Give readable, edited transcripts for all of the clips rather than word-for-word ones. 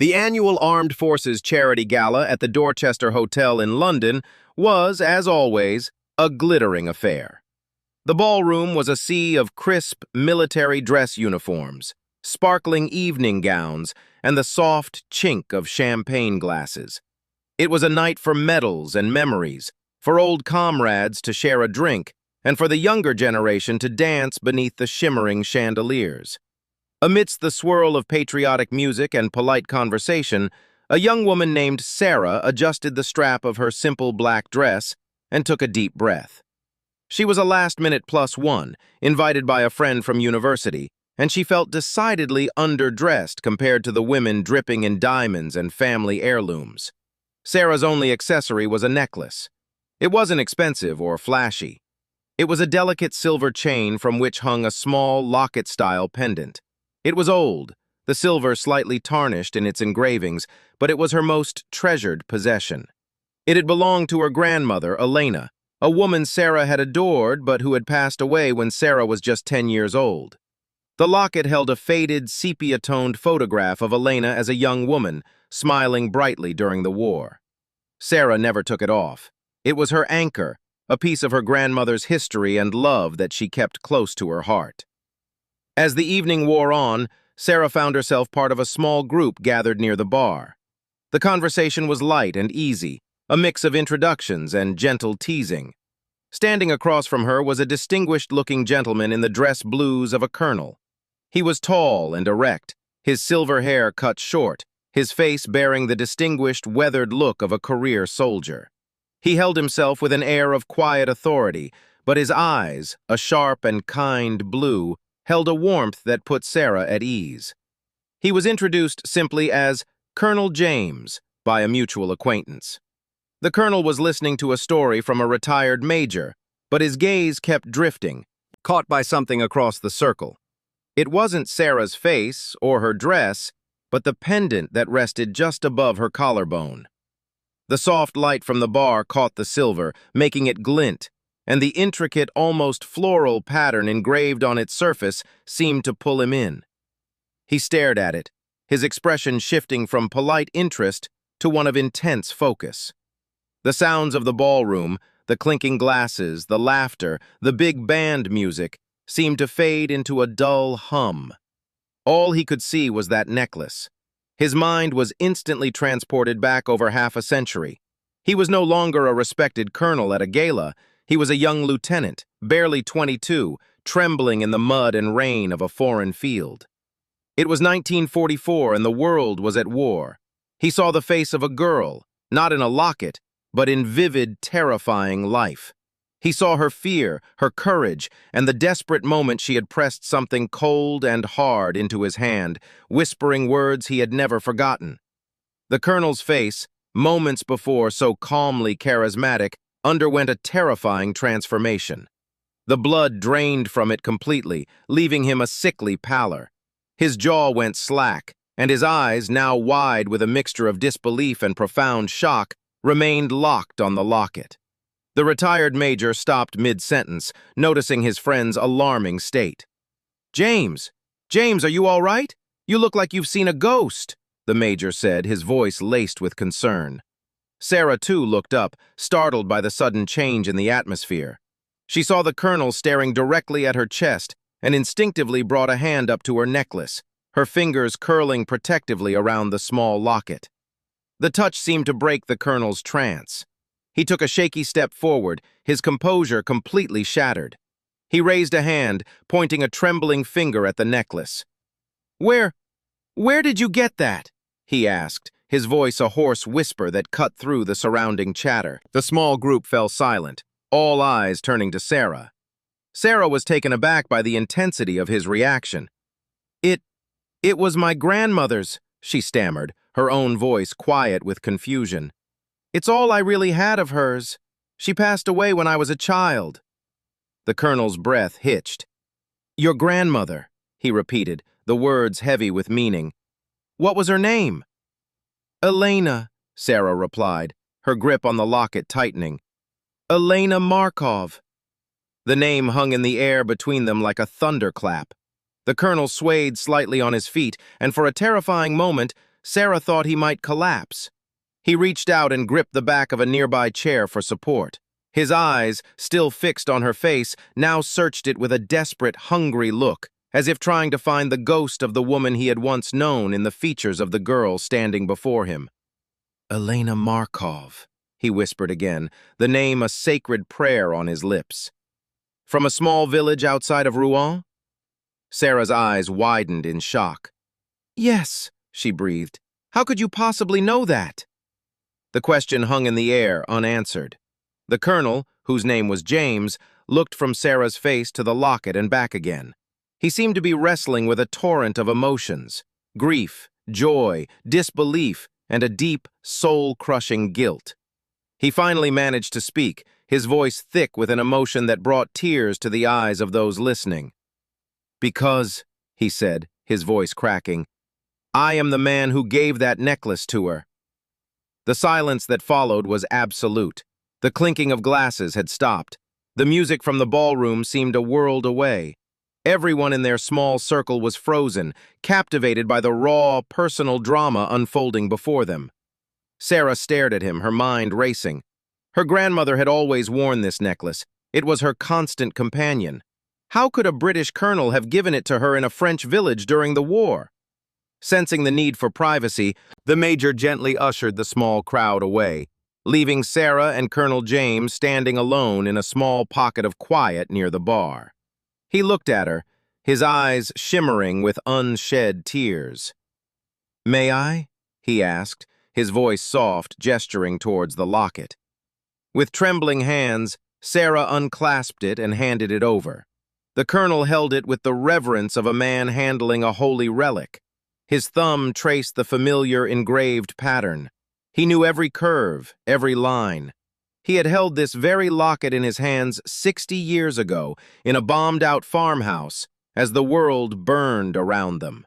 The annual Armed Forces Charity Gala at the Dorchester Hotel in London was, as always, a glittering affair. The ballroom was a sea of crisp military dress uniforms, sparkling evening gowns, and the soft chink of champagne glasses. It was a night for medals and memories, for old comrades to share a drink, and for the younger generation to dance beneath the shimmering chandeliers. Amidst the swirl of patriotic music and polite conversation, a young woman named Sarah adjusted the strap of her simple black dress and took a deep breath. She was a last-minute +1, invited by a friend from university, and she felt decidedly underdressed compared to the women dripping in diamonds and family heirlooms. Sarah's only accessory was a necklace. It wasn't expensive or flashy. It was a delicate silver chain from which hung a small locket-style pendant. It was old, the silver slightly tarnished in its engravings, but it was her most treasured possession. It had belonged to her grandmother, Elena, a woman Sarah had adored but who had passed away when Sarah was just 10 years old. The locket held a faded, sepia-toned photograph of Elena as a young woman, smiling brightly during the war. Sarah never took it off. It was her anchor, a piece of her grandmother's history and love that she kept close to her heart. As the evening wore on, Sarah found herself part of a small group gathered near the bar. The conversation was light and easy, a mix of introductions and gentle teasing. Standing across from her was a distinguished-looking gentleman in the dress blues of a colonel. He was tall and erect, his silver hair cut short, his face bearing the distinguished, weathered look of a career soldier. He held himself with an air of quiet authority, but his eyes, a sharp and kind blue, held a warmth that put Sarah at ease. He was introduced simply as Colonel James by a mutual acquaintance. The colonel was listening to a story from a retired major, but his gaze kept drifting, caught by something across the circle. It wasn't Sarah's face or her dress, but the pendant that rested just above her collarbone. The soft light from the bar caught the silver, making it glint, and the intricate, almost floral pattern engraved on its surface seemed to pull him in. He stared at it, his expression shifting from polite interest to one of intense focus. The sounds of the ballroom, the clinking glasses, the laughter, the big band music, seemed to fade into a dull hum. All he could see was that necklace. His mind was instantly transported back over half a century. He was no longer a respected colonel at a gala. He was a young lieutenant, barely 22, trembling in the mud and rain of a foreign field. It was 1944 and the world was at war. He saw the face of a girl, not in a locket, but in vivid, terrifying life. He saw her fear, her courage, and the desperate moment she had pressed something cold and hard into his hand, whispering words he had never forgotten. The colonel's face, moments before so calmly charismatic, underwent a terrifying transformation. The blood drained from it completely, leaving him a sickly pallor. His jaw went slack, and his eyes, now wide with a mixture of disbelief and profound shock, remained locked on the locket. The retired major stopped mid-sentence, noticing his friend's alarming state. James, are you all right? You look like you've seen a ghost," the major said, his voice laced with concern. Sarah, too, looked up, startled by the sudden change in the atmosphere. She saw the colonel staring directly at her chest and instinctively brought a hand up to her necklace, her fingers curling protectively around the small locket. The touch seemed to break the colonel's trance. He took a shaky step forward, his composure completely shattered. He raised a hand, pointing a trembling finger at the necklace. Where did you get that?" he asked, his voice a hoarse whisper that cut through the surrounding chatter. The small group fell silent, all eyes turning to Sarah. Sarah was taken aback by the intensity of his reaction. It was my grandmother's," she stammered, her own voice quiet with confusion. "It's all I really had of hers. She passed away when I was a child." The colonel's breath hitched. "Your grandmother," he repeated, the words heavy with meaning. "What was her name?" "Elena," Sarah replied, her grip on the locket tightening. "Elena Markov." The name hung in the air between them like a thunderclap. The colonel swayed slightly on his feet, and for a terrifying moment, Sarah thought he might collapse. He reached out and gripped the back of a nearby chair for support. His eyes, still fixed on her face, now searched it with a desperate, hungry look, as if trying to find the ghost of the woman he had once known in the features of the girl standing before him. "Elena Markov," he whispered again, the name a sacred prayer on his lips. "From a small village outside of Rouen?" Sarah's eyes widened in shock. "Yes," she breathed. "How could you possibly know that?" The question hung in the air, unanswered. The colonel, whose name was James, looked from Sarah's face to the locket and back again. He seemed to be wrestling with a torrent of emotions: grief, joy, disbelief, and a deep, soul-crushing guilt. He finally managed to speak, his voice thick with an emotion that brought tears to the eyes of those listening. "Because," he said, his voice cracking, "I am the man who gave that necklace to her." The silence that followed was absolute. The clinking of glasses had stopped. The music from the ballroom seemed a world away. Everyone in their small circle was frozen, captivated by the raw, personal drama unfolding before them. Sarah stared at him, her mind racing. Her grandmother had always worn this necklace. It was her constant companion. How could a British colonel have given it to her in a French village during the war? Sensing the need for privacy, the major gently ushered the small crowd away, leaving Sarah and Colonel James standing alone in a small pocket of quiet near the bar. He looked at her, his eyes shimmering with unshed tears. "May I?" he asked, his voice soft, gesturing towards the locket. With trembling hands, Sarah unclasped it and handed it over. The colonel held it with the reverence of a man handling a holy relic. His thumb traced the familiar engraved pattern. He knew every curve, every line. He had held this very locket in his hands 60 years ago in a bombed-out farmhouse as the world burned around them.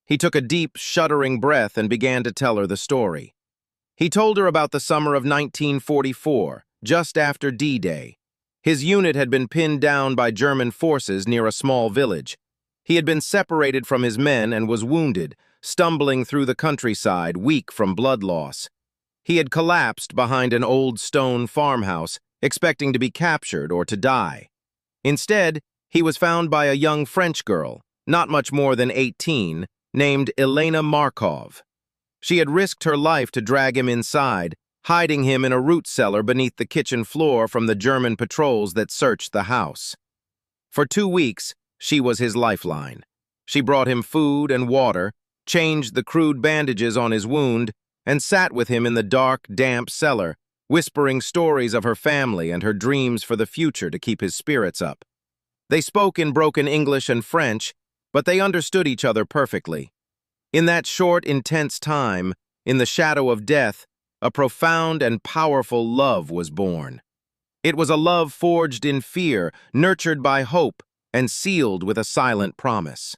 He took a deep, shuddering breath and began to tell her the story. He told her about the summer of 1944, just after D-Day. His unit had been pinned down by German forces near a small village. He had been separated from his men and was wounded, stumbling through the countryside, weak from blood loss. He had collapsed behind an old stone farmhouse, expecting to be captured or to die. Instead, he was found by a young French girl, not much more than 18, named Elena Markov. She had risked her life to drag him inside, hiding him in a root cellar beneath the kitchen floor from the German patrols that searched the house. For 2 weeks, she was his lifeline. She brought him food and water, changed the crude bandages on his wound, and sat with him in the dark, damp cellar, whispering stories of her family and her dreams for the future to keep his spirits up. They spoke in broken English and French, but they understood each other perfectly. In that short, intense time, in the shadow of death, a profound and powerful love was born. It was a love forged in fear, nurtured by hope, and sealed with a silent promise.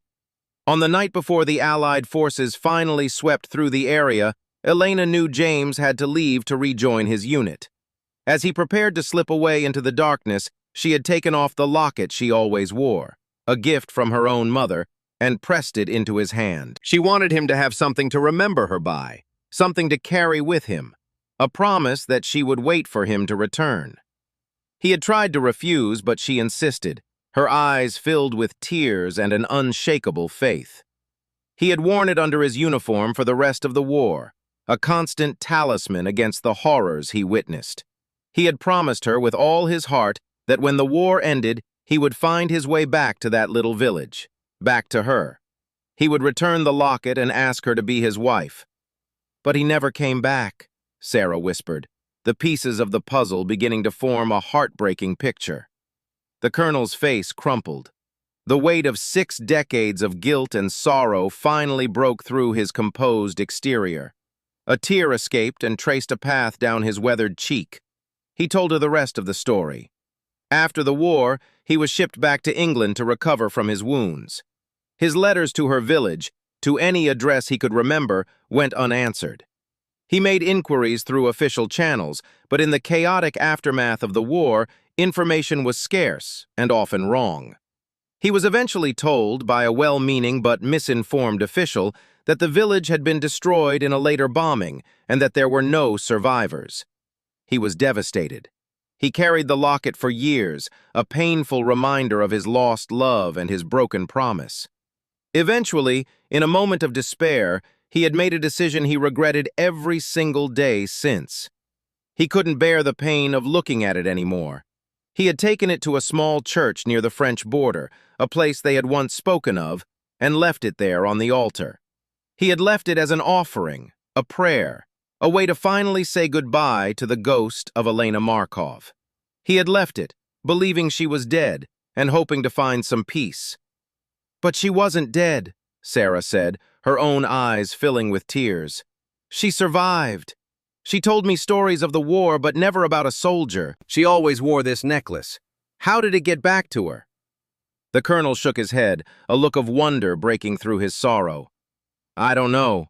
On the night before the Allied forces finally swept through the area, Elena knew James had to leave to rejoin his unit. As he prepared to slip away into the darkness, she had taken off the locket she always wore, a gift from her own mother, and pressed it into his hand. She wanted him to have something to remember her by, something to carry with him, a promise that she would wait for him to return. He had tried to refuse, but she insisted, her eyes filled with tears and an unshakable faith. He had worn it under his uniform for the rest of the war, a constant talisman against the horrors he witnessed. He had promised her with all his heart that when the war ended, he would find his way back to that little village, back to her. He would return the locket and ask her to be his wife. "But he never came back," Sarah whispered, the pieces of the puzzle beginning to form a heartbreaking picture. The colonel's face crumpled. The weight of 6 decades of guilt and sorrow finally broke through his composed exterior. A tear escaped and traced a path down his weathered cheek. He told her the rest of the story. After the war, he was shipped back to England to recover from his wounds. His letters to her village, to any address he could remember, went unanswered. He made inquiries through official channels, but in the chaotic aftermath of the war, information was scarce and often wrong. He was eventually told by a well-meaning but misinformed official that the village had been destroyed in a later bombing and that there were no survivors. He was devastated. He carried the locket for years, a painful reminder of his lost love and his broken promise. Eventually, in a moment of despair, he had made a decision he regretted every single day since. He couldn't bear the pain of looking at it anymore. He had taken it to a small church near the French border, a place they had once spoken of, and left it there on the altar. He had left it as an offering, a prayer, a way to finally say goodbye to the ghost of Elena Markov. He had left it, believing she was dead, and hoping to find some peace. "But she wasn't dead," Sarah said, her own eyes filling with tears. "She survived. She told me stories of the war, but never about a soldier. She always wore this necklace. How did it get back to her?" The colonel shook his head, a look of wonder breaking through his sorrow. "I don't know.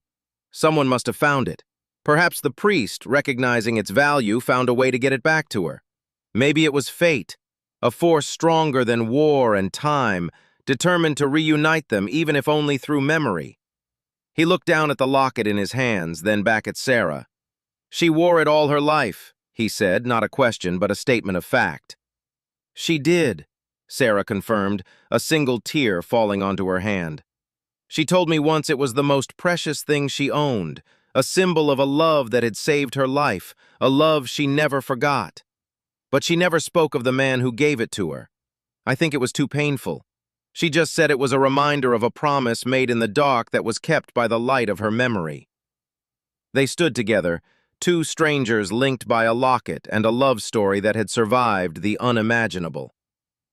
Someone must have found it. Perhaps the priest, recognizing its value, found a way to get it back to her. Maybe it was fate, a force stronger than war and time, determined to reunite them even if only through memory." He looked down at the locket in his hands, then back at Sarah. "She wore it all her life," he said, not a question but a statement of fact. "She did," Sarah confirmed, a single tear falling onto her hand. "She told me once it was the most precious thing she owned, a symbol of a love that had saved her life, a love she never forgot. But she never spoke of the man who gave it to her. I think it was too painful. She just said it was a reminder of a promise made in the dark that was kept by the light of her memory." They stood together, two strangers linked by a locket and a love story that had survived the unimaginable.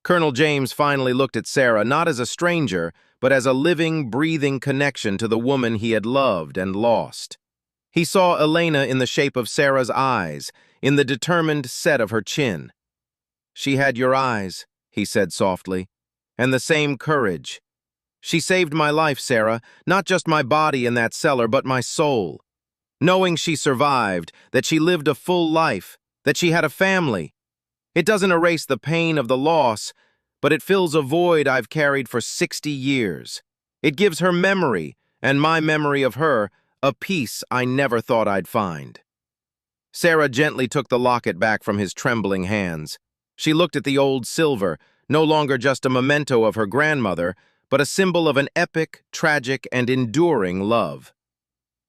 Colonel James finally looked at Sarah not as a stranger, but as a living, breathing connection to the woman he had loved and lost. He saw Elena in the shape of Sarah's eyes, in the determined set of her chin. "She had your eyes," he said softly, "and the same courage. She saved my life, Sarah, not just my body in that cellar, but my soul. Knowing she survived, that she lived a full life, that she had a family. It doesn't erase the pain of the loss, but it fills a void I've carried for 60 years. It gives her memory, and my memory of her, a peace I never thought I'd find." Sarah gently took the locket back from his trembling hands. She looked at the old silver, no longer just a memento of her grandmother, but a symbol of an epic, tragic, and enduring love.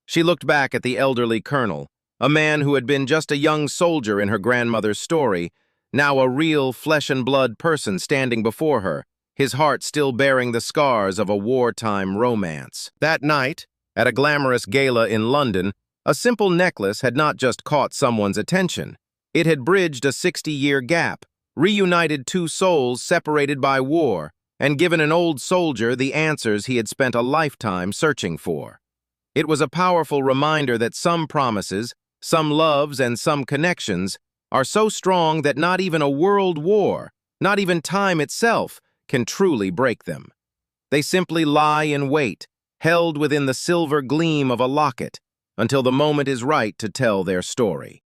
She looked back at the elderly colonel, a man who had been just a young soldier in her grandmother's story, now a real flesh-and-blood person standing before her, his heart still bearing the scars of a wartime romance. That night, at a glamorous gala in London, a simple necklace had not just caught someone's attention. It had bridged a 60-year gap, reunited two souls separated by war, and given an old soldier the answers he had spent a lifetime searching for. It was a powerful reminder that some promises, some loves, and some connections are so strong that not even a world war, not even time itself, can truly break them. They simply lie in wait, held within the silver gleam of a locket, until the moment is right to tell their story.